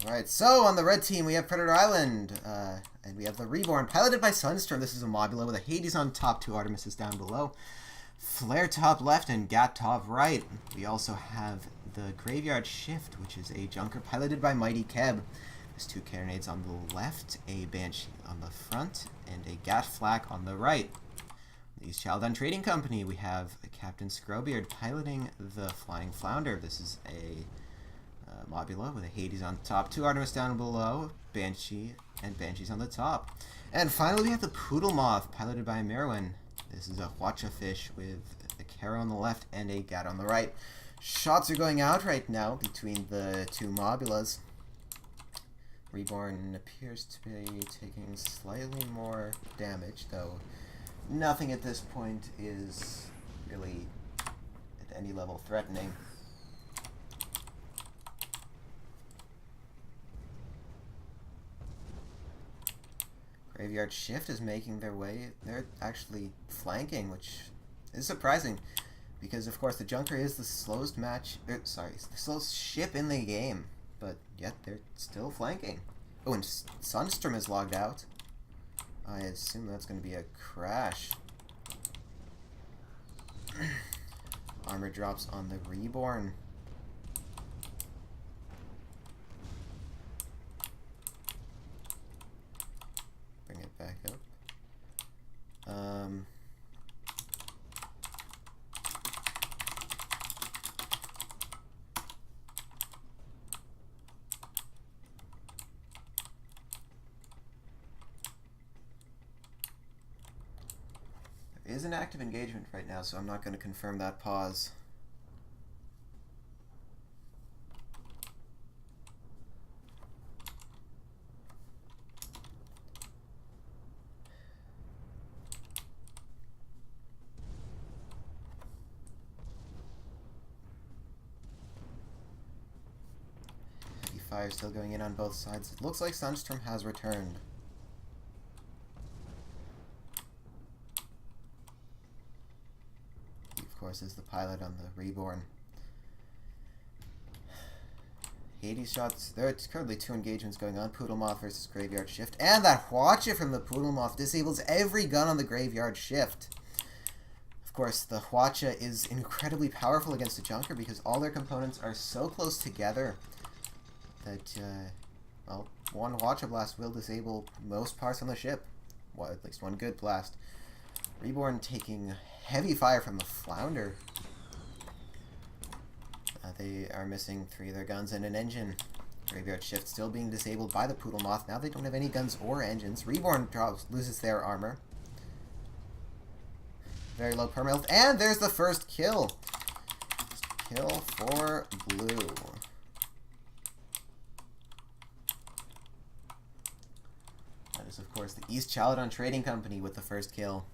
Alright, so on the red team we have Predator Island, and we have the Reborn, piloted by Sunstorm. This is a Mobula with a Hades on top, 2 Artemises down below, Flare top left, and Gat top right. We also have the Graveyard Shift, which is a Junker piloted by Mighty Keb. There's 2 Carronades on the left, a Banshee on the front, and a Gat Flak on the right. The Chaladon Trading Company, we have Captain Scrowbeard piloting the Flying Flounder. This is a Mobula with a Hades on top, 2 Artemis down below, Banshee, and Banshees on the top. And finally we have the Poodle Moth, piloted by Merwin. This is a Hwacha fish with a Caro on the left and a Gat on the right. Shots are going out right now between the 2 Mobulas. Reborn appears to be taking slightly more damage, though nothing at this point is really at any level threatening. Graveyard Shift is making their way. They're actually flanking, which is surprising, because of course the Junker is the slowest the slowest ship in the game, but yet they're still flanking. Oh, and Sunstorm is logged out. I assume that's going to be a crash. Armor drops on the Reborn. Bring it back up. There is an active engagement right now, so I'm not going to confirm that pause. Heavy fire still going in on both sides. It looks like Sunstorm has returned. Of course, is the pilot on the Reborn. Hades shots. There are currently 2 engagements going on. Poodle Moth versus Graveyard Shift. And that Hwacha from the Poodle Moth disables every gun on the Graveyard Shift. Of course, the Hwacha is incredibly powerful against the Junker because all their components are so close together that, well, one Hwacha blast will disable most parts on the ship. Well, at least one good blast. Reborn taking heavy fire from the Flounder. They are missing 3 of their guns and an engine. Graveyard Shift still being disabled by the Poodle Moth. Now they don't have any guns or engines. Reborn loses their armor. Very low perma health. And there's the first kill. Kill for blue. That is, of course, the East Chaladon Trading Company with the first kill.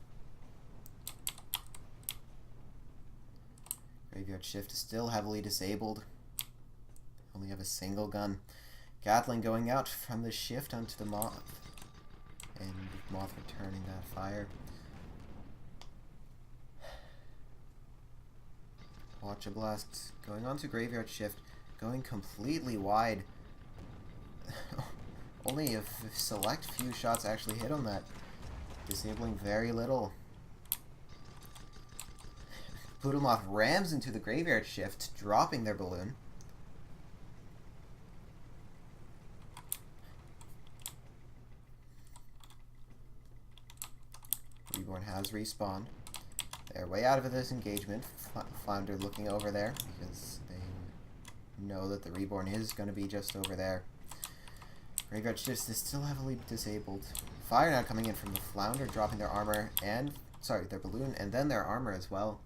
Graveyard Shift is still heavily disabled. Only have a single gun. Gatling going out from the Shift onto the Moth. And Moth returning that fire. Hwacha blast going on to Graveyard Shift. Going completely wide. Only a select few shots actually hit on that. Disabling very little. Poodle Moth rams into the Graveyard Shift, dropping their balloon. Reborn has respawned. They're way out of this engagement. Flounder looking over there because they know that the Reborn is going to be just over there. Graveyard Shift is still heavily disabled. Fire now coming in from the Flounder, dropping their armor and, their balloon, and then their armor as well.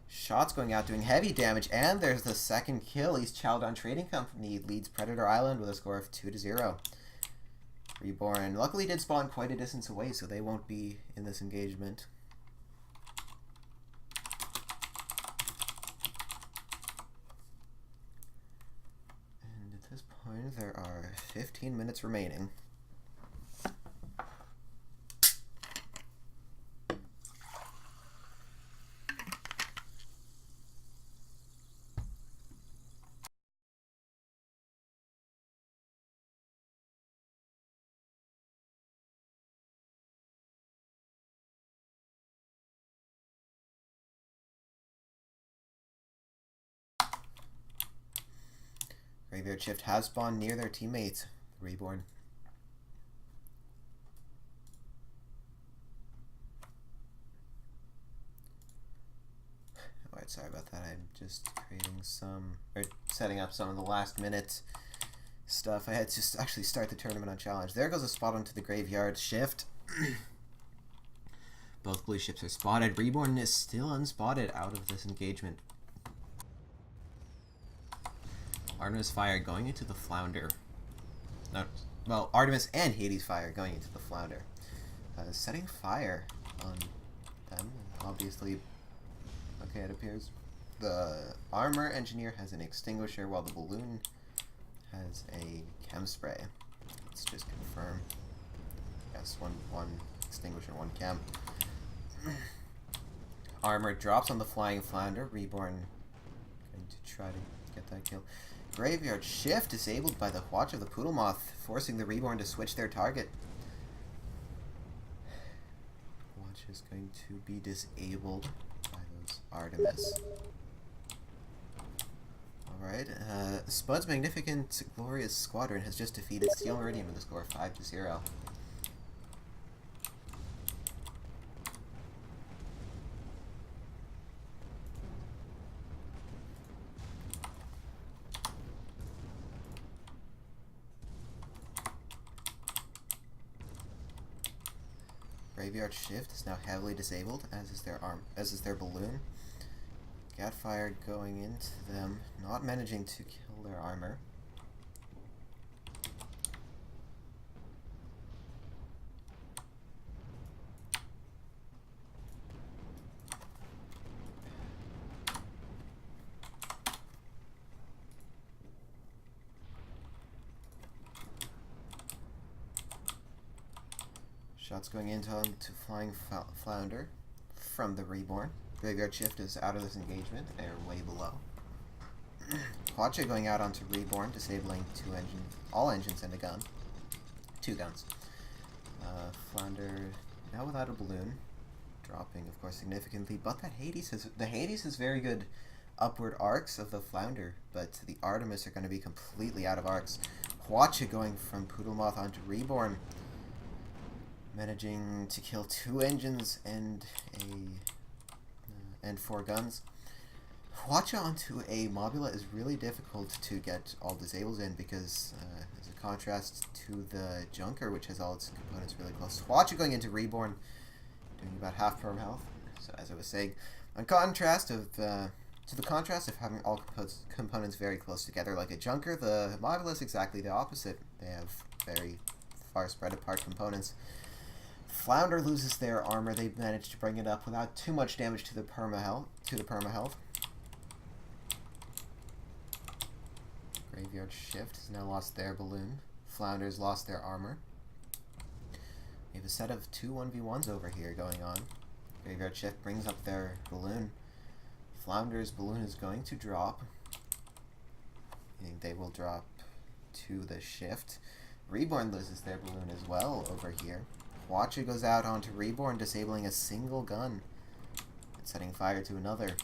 Shots going out doing heavy damage, and there's the second kill. East Chaladon Trading Company leads Predator Island with a score of 2-0. Reborn luckily did spawn quite a distance away, so they won't be in this engagement. And at this point, there are 15 minutes remaining. Graveyard Shift has spawned near their teammates. Reborn. Alright, sorry about that. I'm just creating some, or setting up some of the last minute stuff. I had to actually start the tournament on challenge. There goes a spot onto the Graveyard Shift. Both blue ships are spotted. Reborn is still unspotted out of this engagement. Artemis Fire going into the Flounder. No, well, Artemis and Hades Fire going into the Flounder. Setting fire on them. Obviously, okay, it appears the Armor Engineer has an Extinguisher while the Balloon has a Chem Spray. Let's just confirm. Yes, one Extinguisher, one Chem. Armor drops on the Flying Flounder. Reborn going to try to get that kill. Graveyard Shift disabled by the Watch of the Poodle Moth, forcing the Reborn to switch their target. Watch is going to be disabled by those Artemis. Alright, Spud's Magnificent Glorious Squadron has just defeated Steel Meridian with a score of 5-0. Graveyard Shift is now heavily disabled, as is their Balloon. Gatfire going into them, not managing to kill their armor. Shots going into Flying Flounder from the Reborn. Graveyard Shift is out of this engagement. They're way below. Quacha going out onto Reborn, disabling all engines and a gun. 2 guns. Flounder now without a balloon, dropping of course significantly. But the Hades has very good upward arcs of the Flounder, but the Artemis are going to be completely out of arcs. Quacha going from Poodle Moth onto Reborn, managing to kill 2 engines and 4 guns. Quacha onto a Mobula is really difficult to get all disables in because as a contrast to the Junker, which has all its components really close. Quacha going into Reborn, doing about half perm health. So as I was saying, on contrast of to the contrast of having all components very close together like a Junker, the Mobula is exactly the opposite. They have very far spread apart components. Flounder loses their armor. They managed to bring it up without too much damage to the perma health. Graveyard Shift has now lost their balloon. Flounder's lost their armor. We have a set of 2 1v1s over here going on. Graveyard Shift brings up their balloon. Flounder's balloon is going to drop. I think they will drop to the Shift. Reborn loses their balloon as well over here. Quacha goes out onto Reborn, disabling a single gun and setting fire to another.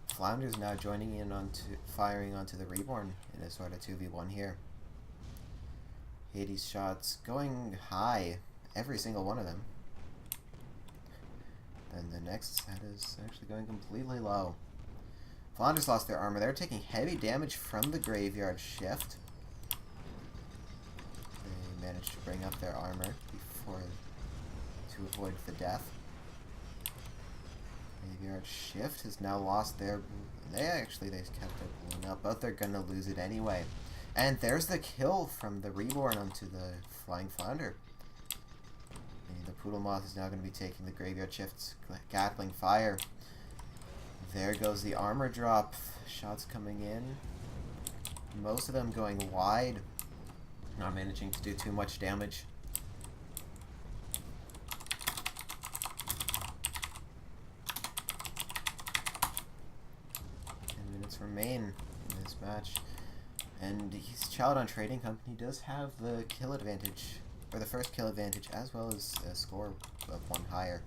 Flounder's now joining in firing onto the Reborn in a sort of 2v1 here. Hades shots going high, every single one of them. Then the next set is actually going completely low. Flounder's lost their armor. They're taking heavy damage from the Graveyard Shift. They managed to bring up their armor to avoid the death. Graveyard Shift has now lost their... They kept their balloon up, but they're gonna lose it anyway. And there's the kill from the Reborn onto the Flying Flounder. And the Poodle Moth is now going to be taking the Graveyard Shift's Gatling fire. There goes the armor drop. Shots coming in. Most of them going wide. Not managing to do too much damage. 10 minutes remain in this match. And his Chaladon Trading Company does have the kill advantage, or the first kill advantage, as well as a score of 1 higher.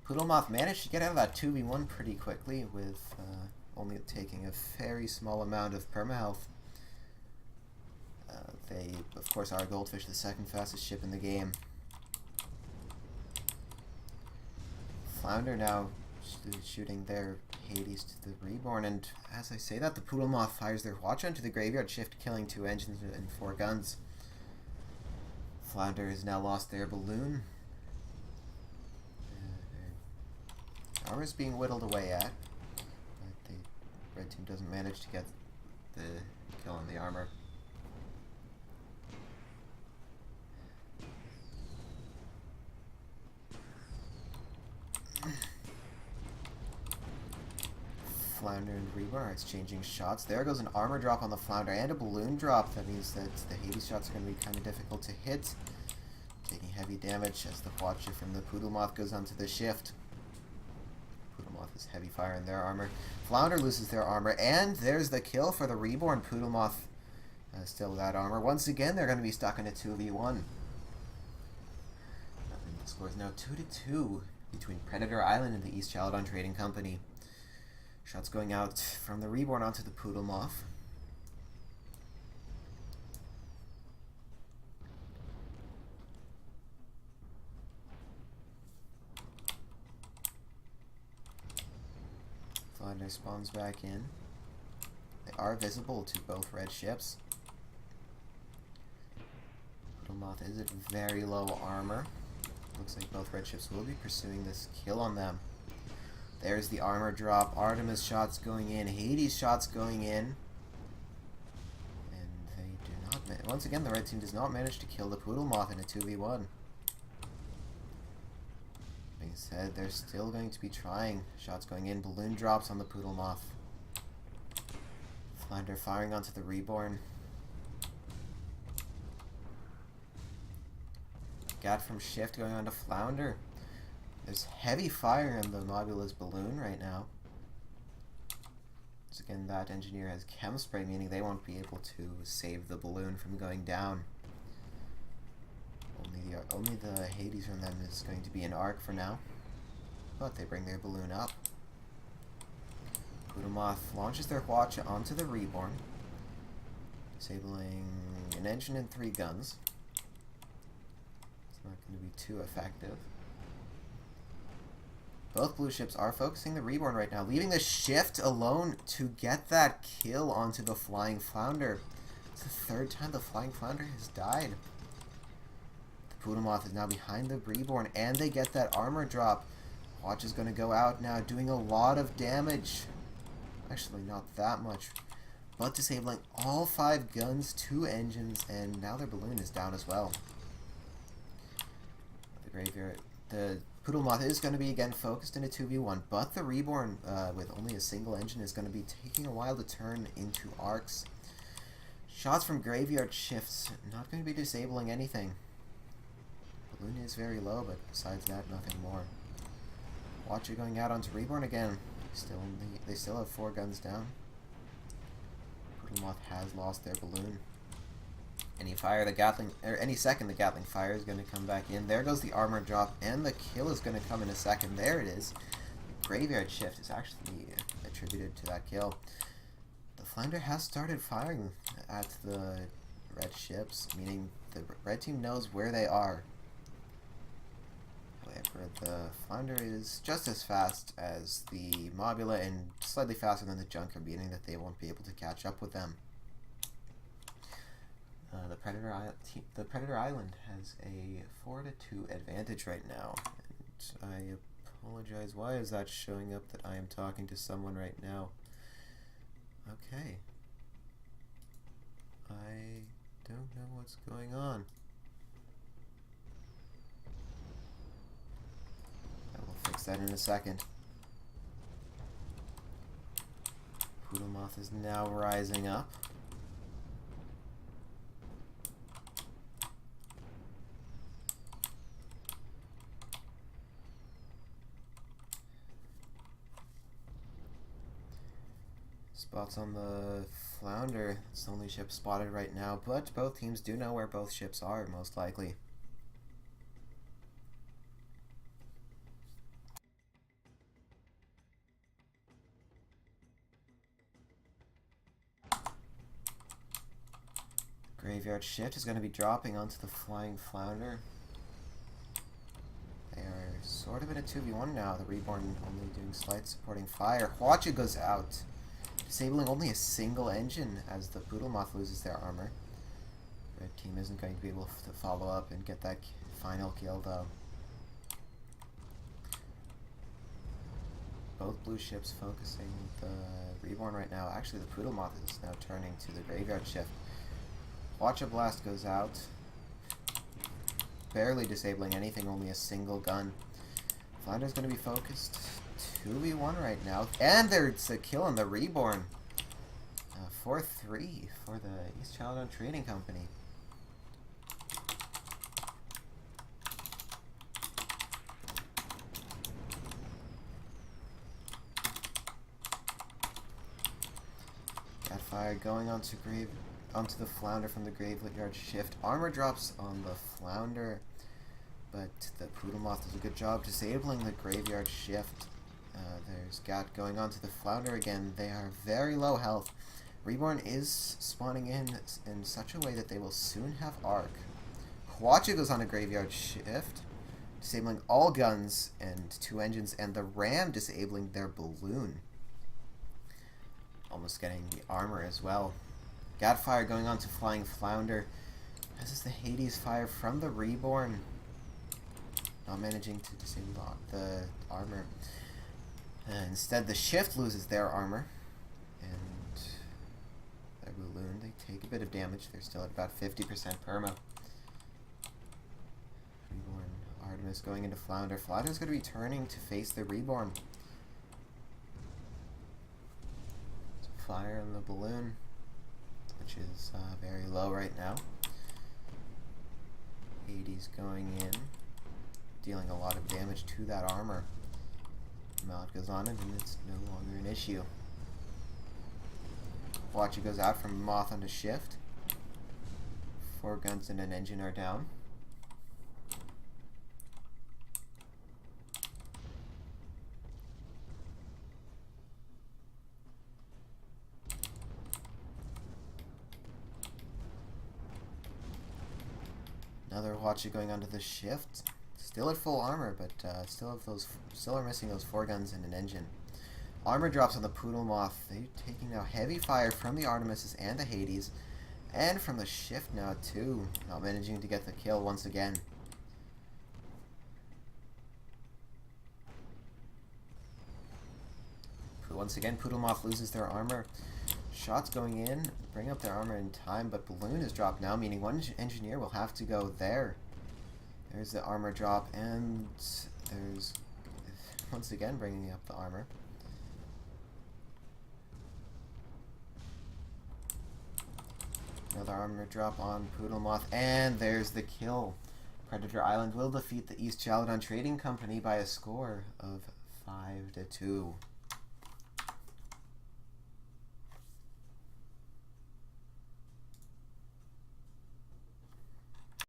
Poodlemoth managed to get out of that 2v1 pretty quickly with only taking a very small amount of permahealth. They, of course, are Goldfish, the second fastest ship in the game. Flounder now shooting their Hades to the Reborn, and as I say that, the Poodlemoth fires their Watch onto the graveyard shift, killing 2 engines and 4 guns. Flounder has now lost their balloon. Armor is being whittled away at, but the red team doesn't manage to get the kill on the armor. Flounder and Reborn are exchanging shots. There goes an armor drop on the Flounder and a balloon drop. That means that the Hades shots are going to be kind of difficult to hit. Taking heavy damage as the Watcher from the Poodlemoth goes onto the shift. Poodlemoth is heavy fire in their armor. Flounder loses their armor, and there's the kill for the Reborn. Poodlemoth still without armor. Once again, they're going to be stuck in a 2v1. The score is now 2-2 between Predator Island and the East Chaladon Trading Company. Shots going out from the Reborn onto the Poodlemoth. Flounder spawns back in. They are visible to both red ships. Poodlemoth is at very low armor. Looks like both red ships will be pursuing this kill on them. There's the armor drop. Artemis shots going in. Hades shots going in. And they do not... Once again, the red team does not manage to kill the Poodlemoth in a 2v1. Being said, they're still going to be trying. Shots going in. Balloon drops on the Poodlemoth. Flounder firing onto the Reborn. Gat from Shift going on to Flounder. There's heavy fire in the Modula's balloon right now. Once again, that engineer has chem spray, meaning they won't be able to save the balloon from going down. Only the Hades from them is going to be an arc for now. But they bring their balloon up. Poodlemoth launches their Watch onto the Reborn, disabling an engine and 3 guns. It's not going to be too effective. Both blue ships are focusing the Reborn right now, leaving the Shift alone to get that kill onto the Flying Flounder. It's the 3rd time the Flying Flounder has died. The Poodlemoth is now behind the Reborn, and they get that armor drop. Watch is going to go out now, doing a lot of damage. Actually, not that much, but disabling all 5 guns, 2 engines, and now their balloon is down as well. The graveyard... The Poodlemoth is going to be again focused in a 2v1, but the Reborn, with only a single engine, is going to be taking a while to turn into arcs. Shots from graveyard shifts, not going to be disabling anything. Balloon is very low, but besides that, nothing more. Watcher going out onto Reborn again. They still have 4 guns down. Poodlemoth has lost their balloon. Any second the Gatling fire is going to come back in. There goes the armor drop, and the kill is going to come in a second. There it is. The graveyard shift is actually attributed to that kill. The Flounder has started firing at the red ships, meaning the red team knows where they are. However, the Flounder is just as fast as the Mobula and slightly faster than the Junker, meaning that they won't be able to catch up with them. The Predator Island has a 4-2 advantage right now, and I apologize. Why is that showing up that I am talking to someone right now? Okay. I don't know what's going on. I will fix that in a second. Poodlemoth is now rising up. Spots on the Flounder. It's the only ship spotted right now, but both teams do know where both ships are, most likely. Graveyard Shift is going to be dropping onto the Flying Flounder. They are sort of in a 2v1 now. The Reborn only doing slight supporting fire. Hwacha goes out, disabling only a single engine as the Poodle Moth loses their armor. Red team isn't going to be able to follow up and get that final kill though. Both blue ships focusing the Reborn right now. Actually, the Poodle Moth is now turning to the Graveyard Shift. Hwacha Blast goes out, barely disabling anything, only a single gun. Flounder's going to be focused 2v1 right now. And there's a kill on the Reborn. 4-3 for the East Chaladon Trading Company. Got fire going onto the Flounder from the Graveyard Shift. Armor drops on the Flounder, but the Poodle Moth does a good job disabling the Graveyard Shift. There's Gat going onto the Flounder again. They are very low health. Reborn is spawning in such a way that they will soon have Arc. Hwacha goes on a Graveyard Shift, disabling all guns and 2 engines, and the Ram disabling their balloon. Almost getting the armor as well. Gat fire going on to Flying Flounder. This is the Hades fire from the Reborn. Not managing to disable the armor. Instead, the Shift loses their armor. And their balloon, they take a bit of damage. They're still at about 50% perma. Reborn Artemis going into Flounder. Flounder's going to be turning to face the Reborn. Fire on the balloon, which is very low right now. Hades going in, dealing a lot of damage to that armor. Mallet goes on it, and it's no longer an issue. Hwacha goes out from Moth onto Shift. 4 guns and an engine are down. Another Hwacha going onto the Shift. Still at full armor, but still are missing those 4 guns and an engine. Armor drops on the Poodle Moth. They're taking now heavy fire from the Artemises and the Hades, and from the Shift now too. Not managing to get the kill once again. Once again, Poodle Moth loses their armor. Shots going in, bring up their armor in time, but balloon is dropped now, meaning one engineer will have to go there. There's the armor drop, and there's once again bringing up the armor. Another armor drop on Poodle Moth, and there's the kill. Predator Island will defeat the East Chaladon Trading Company by a score of 5-2.